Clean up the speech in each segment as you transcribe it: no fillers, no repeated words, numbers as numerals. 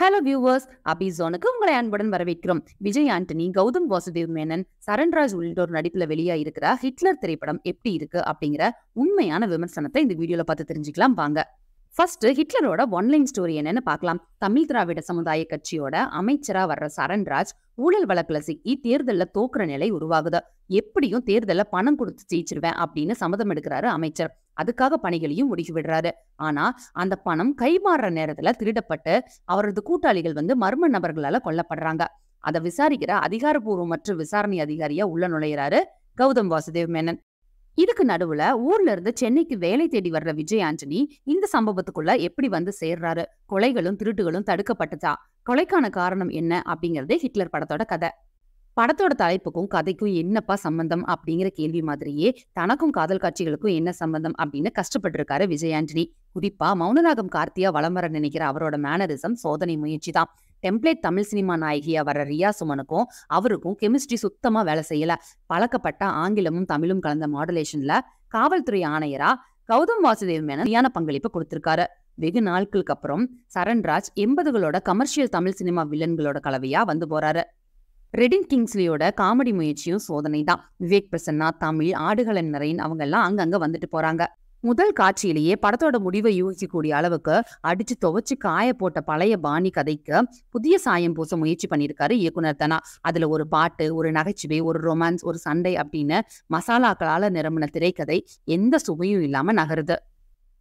Hello viewers, அபி ஜோனுக்கு உங்களை அன்புடன் வரவேற்கிறோம். விஜய் ஆண்டனி, கௌதம் வாசுதேவ் மேனன், சரண்ராஜ் உள்ளிட்டோர் நடிப்புல வெளியா இருக்கிற ஹிட்லர் திரைப்படம் எப்படி இருக்கு அப்படிங்கிற உண்மையான விமர்சனத்தை இந்த வீடியோல பார்த்து தெரிஞ்சுக்கலாம் வாங்க. ஃபர்ஸ்ட் ஹிட்லரோட ஒன்லைன் ஸ்டோரி என்னன்னு பார்க்கலாம். தமிழ் திராவிட சமுதாய கட்சியோட அமைச்சரா வர்ற சரண்ராஜ் ஊழல் வழக்குல சிக்கி தேர்தல்ல தோக்குற நிலை உருவாகுது. எப்படியும் தேர்தல்ல பணம் கொடுத்து ஜெயிச்சிருவேன் அப்படின்னு சம்மதம் எடுக்கிறாரு அமைச்சர். அதுக்காக பணிகளையும் முடுக்கி விடுறாரு. ஆனா அந்த பணம் கைமாறுற நேரத்துல திருடப்பட்டு அவரது கூட்டாளிகள் மர்ம நபர்களால கொல்லப்படுறாங்க. அதை விசாரிக்கிற அதிகாரப்பூர்வமற்ற விசாரணை அதிகாரியா உள்ள நுழையிறாரு கௌதம் வாசுதேவ் மேனன். இதுக்கு நடுவுல ஊர்ல இருந்து சென்னைக்கு வேலை தேடி வர்ற விஜய் ஆண்டனி இந்த சம்பவத்துக்குள்ள எப்படி சேர்றாரு? கொலைகளும் திருட்டுகளும் தடுக்கப்பட்டதா? கொலைக்கான காரணம் என்ன அப்படிங்கறதே ஹிட்லர் படத்தோட கதை. படத்தோட தலைப்புக்கும் கதைக்கும் என்னப்பா சம்பந்தம் அப்படிங்கிற கேள்வி மாதிரியே தனக்கும் காதல் காட்சிகளுக்கும் என்ன சம்பந்தம் அப்படின்னு கஷ்டப்பட்டு இருக்காரு விஜய் ஆண்டனி. குறிப்பா மௌனராகம் கார்த்தியா வலம் வர நினைக்கிற அவரோட மேனரிசம் சோதனை முயற்சி தான். டெம்ப்ளேட் தமிழ் சினிமா நாயகியா வர ரியா சுமனுக்கும் அவருக்கும் கெமிஸ்ட்ரி சுத்தமா வேலை செய்யல. பழக்கப்பட்ட ஆங்கிலமும் தமிழும் கலந்த மாடுலேஷன்ல காவல்துறை ஆணையரா கௌதம் வாசுதேவ் மேனன் பங்களிப்பு கொடுத்திருக்காரு. வெகு நாட்களுக்கு அப்புறம் சரண்ராஜ் 80களோட கமர்ஷியல் தமிழ் சினிமா வில்லன்களோட கலவையா போறாரு. ரெடின் கிங்ஸ்லியோட காமெடி முயற்சியும் சோதனை தான். விவேக் பிரசன்னா, தமிழ், ஆடுகளன் நரேன் அவங்க எல்லாம் அங்கங்க வந்துட்டு போறாங்க. முதல் காட்சியிலேயே படத்தோட முடிவை யூகிக்கக்கூடிய அளவுக்கு அடிச்சு துவைச்சு காய போட்ட பழைய பாணி கதைக்கு புதிய சாயம் பூச முயற்சி பண்ணியிருக்காரு இயக்குனர் தனா. அதுல ஒரு பாட்டு, ஒரு நகைச்சுவை, ஒரு ரொமான்ஸ், ஒரு சண்டை அப்படின்னு மசாலாக்களால நிரம்பின திரைக்கதை எந்த சுவையும் இல்லாம நகருது.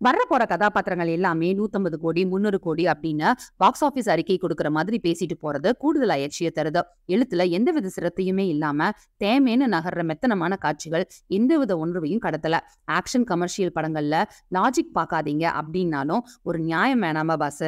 வர்ற போற கதாபாத்திரங்கள் எல்லாமே 150 கோடி 300 கோடி அப்படின்னு பாக்ஸ் ஆபீஸ் அறிக்கை கொடுக்கற மாதிரி பேசிட்டு போறது கூடுதல் அயற்சியை தருது. எழுத்துல எந்தவித சிரத்தையுமே இல்லாம தேமேன்னு நகர்ற மெத்தனமான காட்சிகள் எந்தவித ஒன்றுவையும் கடத்தல. ஆக்ஷன் கமர்ஷியல் படங்கள்ல லாஜிக் பார்க்காதீங்க அப்படின்னாலும் ஒரு நியாயம் வேணாமா பாஸ்?